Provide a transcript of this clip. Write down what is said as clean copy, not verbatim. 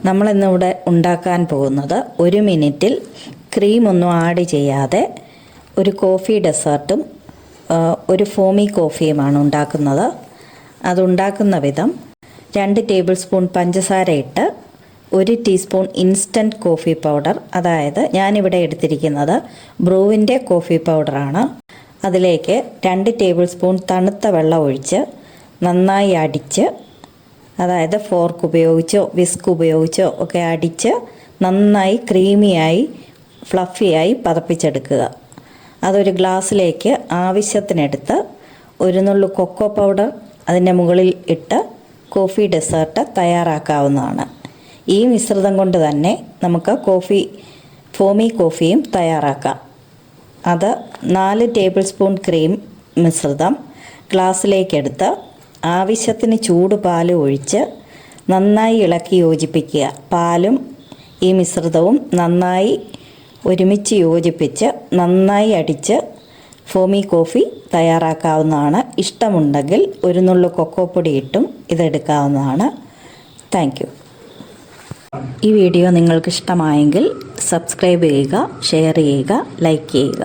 നമ്മളിന്നിവിടെ ഉണ്ടാക്കാൻ പോകുന്നത് 1 മിനിറ്റിൽ ക്രീമൊന്നും ആഡ് ചെയ്യാതെ ഒരു കോഫി ഡെസേർട്ടും ഒരു ഫോമി കോഫിയുമാണ് ഉണ്ടാക്കുന്നത്. അതുണ്ടാക്കുന്ന വിധം 2 ടേബിൾ സ്പൂൺ പഞ്ചസാര ഇട്ട് 1 ടീസ്പൂൺ ഇൻസ്റ്റൻറ്റ് കോഫി പൗഡർ, അതായത് ഞാനിവിടെ എടുത്തിരിക്കുന്നത് ബ്രൂവിൻ്റെ കോഫി പൗഡറാണ്. അതിലേക്ക് 2 ടേബിൾ സ്പൂൺ തണുത്ത വെള്ളം ഒഴിച്ച് നന്നായി അടിച്ച്, അതായത് ഫോർക്ക് ഉപയോഗിച്ചോ വിസ്ക് ഉപയോഗിച്ചോ ഒക്കെ അടിച്ച് നന്നായി ക്രീമിയായി ഫ്ലഫിയായി പതപ്പിച്ചെടുക്കുക. അതൊരു ഗ്ലാസ്സിലേക്ക് ആവശ്യത്തിനെടുത്ത് 1 നുള്ളു കൊക്കോ പൗഡർ അതിൻ്റെ മുകളിൽ ഇട്ട് കോഫി ഡെസേർട്ട് തയ്യാറാക്കാവുന്നതാണ്. ഈ മിശ്രിതം കൊണ്ട് തന്നെ നമുക്ക് ഫോമി കോഫിയും തയ്യാറാക്കാം. അത് 4 ടേബിൾ സ്പൂൺ ക്രീം മിശ്രിതം ഗ്ലാസ്സിലേക്കെടുത്ത് ആവശ്യത്തിന് ചൂട് പാൽ ഒഴിച്ച് നന്നായി ഇളക്കി യോജിപ്പിക്കുക. പാലും ഈ മിശ്രിതവും നന്നായി ഒരുമിച്ച് യോജിപ്പിച്ച് നന്നായി അടിച്ച് ഫോമി കോഫി തയ്യാറാക്കാവുന്നതാണ്. ഇഷ്ടമുണ്ടെങ്കിൽ 1 നുള്ളു കൊക്കോ പൊടി ഇട്ടും ഇതെടുക്കാവുന്നതാണ്. Thank you. ഈ വീഡിയോ നിങ്ങൾക്ക് ഇഷ്ടമായെങ്കിൽ സബ്സ്ക്രൈബ് ചെയ്യുക, ഷെയർ ചെയ്യുക, ലൈക്ക് ചെയ്യുക.